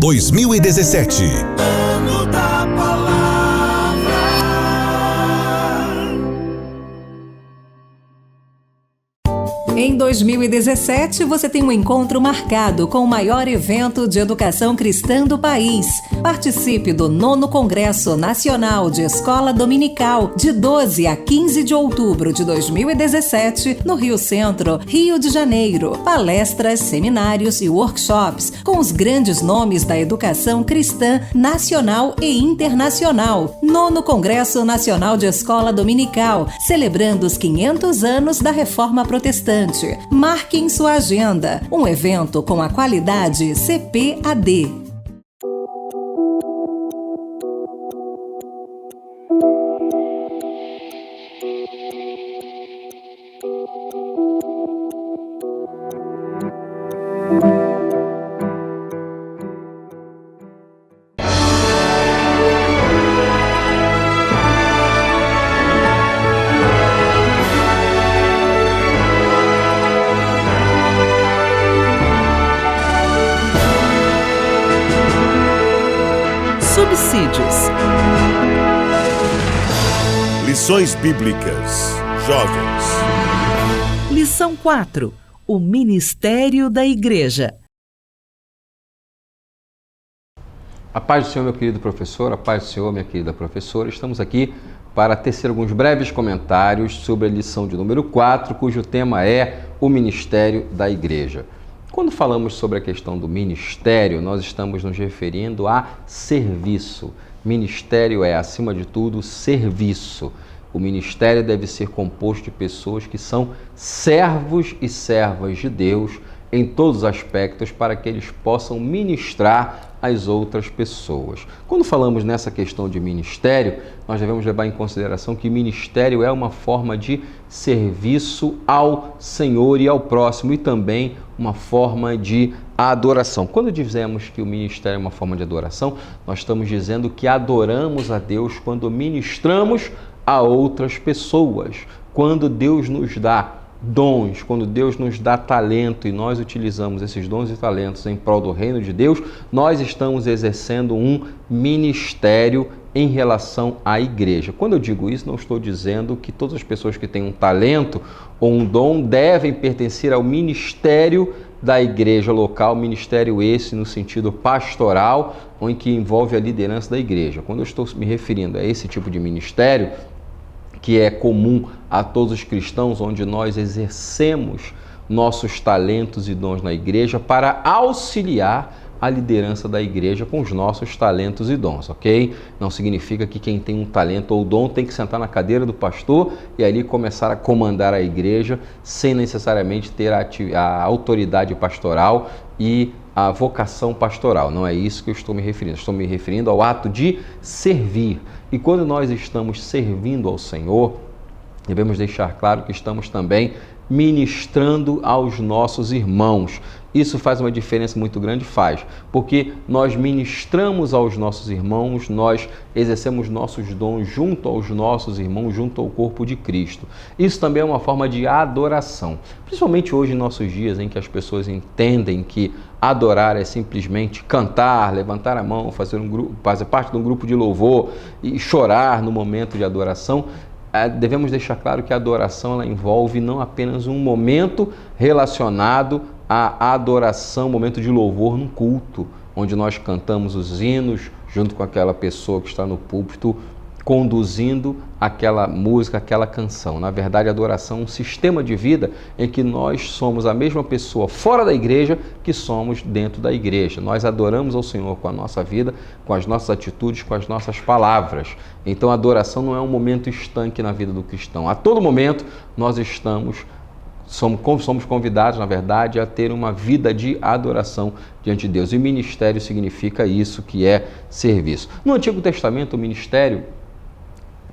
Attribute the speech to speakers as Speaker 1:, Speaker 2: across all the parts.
Speaker 1: 2017.
Speaker 2: Ano da Palavra.
Speaker 3: Em 2017, você tem um encontro marcado com o maior evento de educação cristã do país. Participe do 9º Congresso Nacional de Escola Dominical, de 12 a 15 de outubro de 2017, no Rio Centro, Rio de Janeiro. Palestras, seminários e workshops com os grandes nomes da educação cristã nacional e internacional. 9º Congresso Nacional de Escola Dominical, celebrando os 500 anos da Reforma Protestante. Marque em sua agenda um evento com a qualidade CPAD.
Speaker 4: Subsídios.
Speaker 5: Lições Bíblicas. Jovens.
Speaker 4: Lição 4. O Ministério da Igreja.
Speaker 6: A paz do Senhor, meu querido professor, a paz do Senhor, minha querida professora. Estamos aqui para tecer alguns breves comentários sobre a lição de número 4, cujo tema é o Ministério da Igreja. Quando falamos sobre a questão do ministério, nós estamos nos referindo a serviço. Ministério é, acima de tudo, serviço. O ministério deve ser composto de pessoas que são servos e servas de Deus em todos os aspectos para que eles possam ministrar às outras pessoas. Quando falamos nessa questão de ministério, nós devemos levar em consideração que ministério é uma forma de serviço ao Senhor e ao próximo e também uma forma de adoração. Quando dizemos que o ministério é uma forma de adoração, nós estamos dizendo que adoramos a Deus quando ministramos a outras pessoas, quando Deus nos dá dons, quando Deus nos dá talento e nós utilizamos esses dons e talentos em prol do reino de Deus, nós estamos exercendo um ministério em relação à igreja. Quando eu digo isso, não estou dizendo que todas as pessoas que têm um talento ou um dom devem pertencer ao ministério da igreja local, ministério esse no sentido pastoral, em que envolve a liderança da igreja. Quando eu estou me referindo a esse tipo de ministério, que é comum a todos os cristãos, onde nós exercemos nossos talentos e dons na igreja para auxiliar a liderança da igreja com os nossos talentos e dons, ok? Não significa que quem tem um talento ou dom tem que sentar na cadeira do pastor e ali começar a comandar a igreja sem necessariamente ter a autoridade pastoral e a vocação pastoral. Não é isso que eu estou me referindo. Estou me referindo ao ato de servir. E quando nós estamos servindo ao Senhor, devemos deixar claro que estamos também ministrando aos nossos irmãos. Isso faz uma diferença muito grande, porque nós ministramos aos nossos irmãos, nós exercemos nossos dons junto aos nossos irmãos, junto ao corpo de Cristo. Isso também é uma forma de adoração, principalmente hoje em nossos dias, em que as pessoas entendem que adorar é simplesmente cantar, levantar a mão, fazer parte de um grupo de louvor e chorar no momento de adoração. Devemos deixar claro que a adoração ela envolve não apenas um momento relacionado à adoração, momento de louvor num culto, onde nós cantamos os hinos junto com aquela pessoa que está no púlpito conduzindo aquela música, aquela canção. Na verdade, a adoração é um sistema de vida em que nós somos a mesma pessoa fora da igreja que somos dentro da igreja. Nós adoramos ao Senhor com a nossa vida, com as nossas atitudes, com as nossas palavras. Então, a adoração não é um momento estanque na vida do cristão. A todo momento, nós somos convidados, na verdade, a ter uma vida de adoração diante de Deus. E ministério significa isso, que é serviço. No Antigo Testamento, o ministério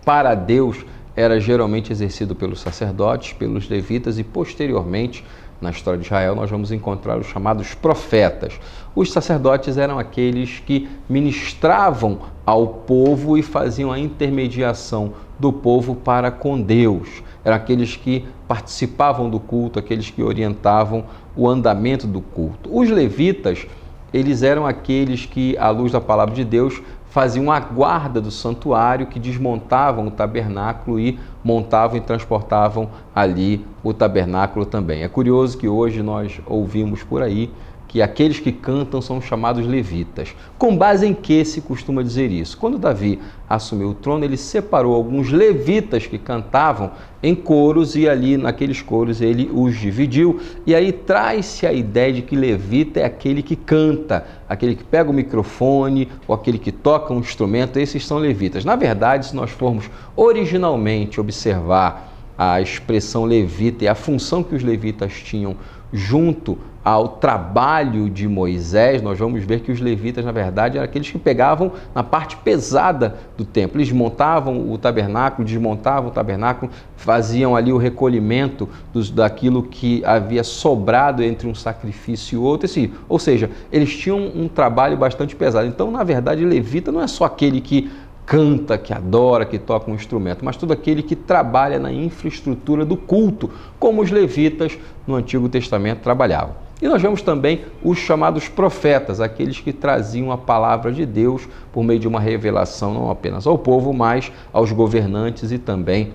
Speaker 6: para Deus era geralmente exercido pelos sacerdotes, pelos levitas e posteriormente, na história de Israel, nós vamos encontrar os chamados profetas. Os sacerdotes eram aqueles que ministravam ao povo e faziam a intermediação do povo para com Deus. Eram aqueles que participavam do culto, aqueles que orientavam o andamento do culto. Os levitas eles eram aqueles que, à luz da palavra de Deus, faziam a guarda do santuário, que desmontavam o tabernáculo e montavam e transportavam ali o tabernáculo também. É curioso que hoje nós ouvimos por aí que aqueles que cantam são chamados levitas. Com base em que se costuma dizer isso? Quando Davi assumiu o trono, ele separou alguns levitas que cantavam em coros e ali naqueles coros ele os dividiu. E aí traz-se a ideia de que levita é aquele que canta, aquele que pega o microfone ou aquele que toca um instrumento. Esses são levitas. Na verdade, se nós formos originalmente observar a expressão levita e a função que os levitas tinham junto ao trabalho de Moisés, nós vamos ver que os levitas, na verdade, eram aqueles que pegavam na parte pesada do templo. Eles montavam o tabernáculo, desmontavam o tabernáculo, faziam ali o recolhimento daquilo que havia sobrado entre um sacrifício e outro. Ou seja, eles tinham um trabalho bastante pesado. Então, na verdade, levita não é só aquele que canta, que adora, que toca um instrumento, mas todo aquele que trabalha na infraestrutura do culto, como os levitas no Antigo Testamento trabalhavam. E nós vemos também os chamados profetas, aqueles que traziam a palavra de Deus por meio de uma revelação não apenas ao povo, mas aos governantes e também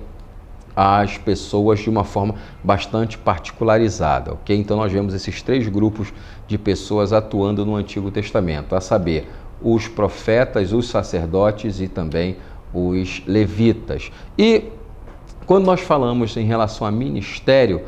Speaker 6: às pessoas de uma forma bastante particularizada, ok? Então nós vemos esses três grupos de pessoas atuando no Antigo Testamento, a saber, os profetas, os sacerdotes e também os levitas. E quando nós falamos em relação a ministério,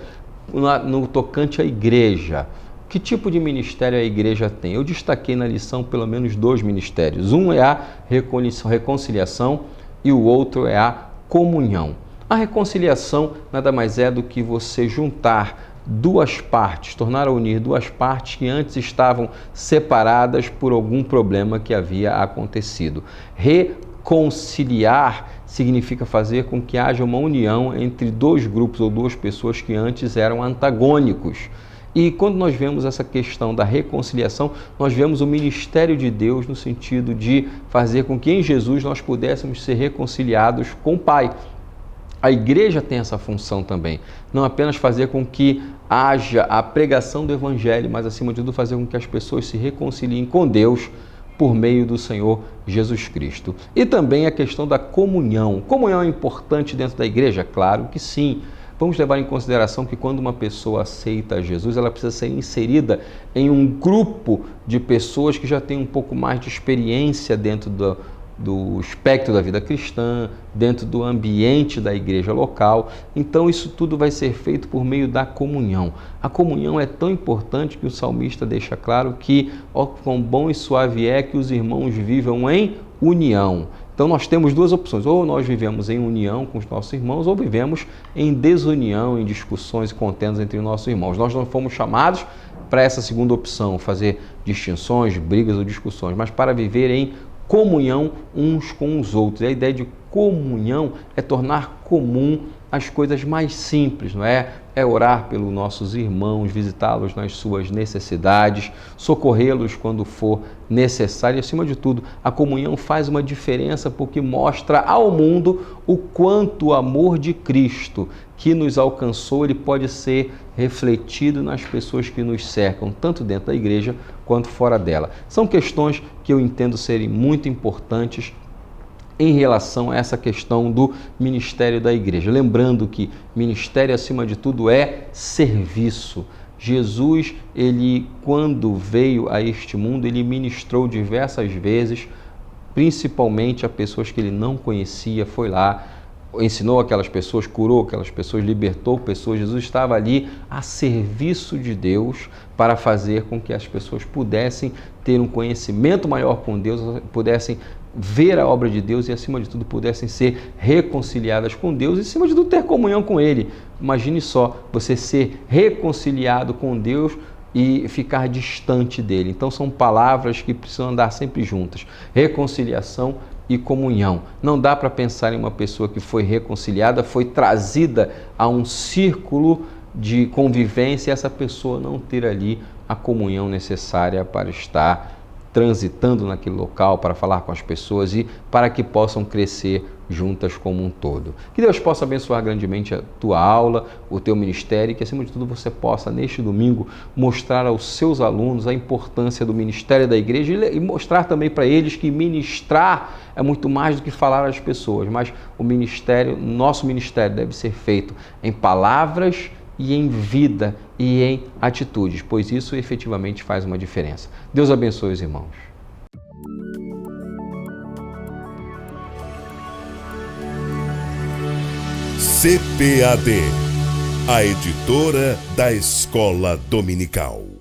Speaker 6: no tocante à igreja, que tipo de ministério a igreja tem? Eu destaquei na lição pelo menos 2 ministérios. Um é a reconciliação e o outro é a comunhão. A reconciliação nada mais é do que você juntar duas partes, tornar a unir duas partes que antes estavam separadas por algum problema que havia acontecido. Reconciliar significa fazer com que haja uma união entre 2 grupos ou 2 pessoas que antes eram antagônicos. E quando nós vemos essa questão da reconciliação, nós vemos o ministério de Deus no sentido de fazer com que em Jesus nós pudéssemos ser reconciliados com o Pai. A igreja tem essa função também, não apenas fazer com que haja a pregação do Evangelho, mas acima de tudo fazer com que as pessoas se reconciliem com Deus por meio do Senhor Jesus Cristo. E também a questão da comunhão. Comunhão é importante dentro da igreja? Claro que sim. Vamos levar em consideração que quando uma pessoa aceita Jesus, ela precisa ser inserida em um grupo de pessoas que já têm um pouco mais de experiência dentro do espectro da vida cristã, dentro do ambiente da igreja local. Então isso tudo vai ser feito por meio da comunhão. A comunhão é tão importante que o salmista deixa claro que ó, quão bom e suave é que os irmãos vivam em união. Então nós temos 2 opções, ou nós vivemos em união com os nossos irmãos, ou vivemos em desunião, em discussões e contendas entre nossos irmãos. Nós não fomos chamados para essa segunda opção, fazer distinções, brigas ou discussões, mas para viver em comunhão uns com os outros. E a ideia de comunhão é tornar comum as coisas mais simples, não é? É orar pelos nossos irmãos, visitá-los nas suas necessidades, socorrê-los quando for necessário. E, acima de tudo, a comunhão faz uma diferença porque mostra ao mundo o quanto o amor de Cristo que nos alcançou, ele pode ser refletido nas pessoas que nos cercam, tanto dentro da igreja quanto fora dela. São questões que eu entendo serem muito importantes em relação a essa questão do ministério da igreja. Lembrando que ministério, acima de tudo, é serviço. Jesus, ele, quando veio a este mundo, ele ministrou diversas vezes, principalmente a pessoas que ele não conhecia, foi lá, ensinou aquelas pessoas, curou aquelas pessoas, libertou pessoas. Jesus estava ali a serviço de Deus para fazer com que as pessoas pudessem ter um conhecimento maior com Deus, pudessem ver a obra de Deus e, acima de tudo, pudessem ser reconciliadas com Deus e, acima de tudo, ter comunhão com Ele. Imagine só, você ser reconciliado com Deus e ficar distante dele. Então, são palavras que precisam andar sempre juntas. Reconciliação e comunhão. Não dá para pensar em uma pessoa que foi reconciliada, foi trazida a um círculo de convivência e essa pessoa não ter ali a comunhão necessária para estar transitando naquele local para falar com as pessoas e para que possam crescer juntas como um todo. Que Deus possa abençoar grandemente a tua aula, o teu ministério e que, acima de tudo, você possa, neste domingo, mostrar aos seus alunos a importância do ministério da igreja e mostrar também para eles que ministrar é muito mais do que falar às pessoas, mas o ministério, nosso ministério deve ser feito em palavras e em vida e em atitudes, pois isso efetivamente faz uma diferença. Deus abençoe os irmãos.
Speaker 5: CPAD, a editora da Escola Dominical.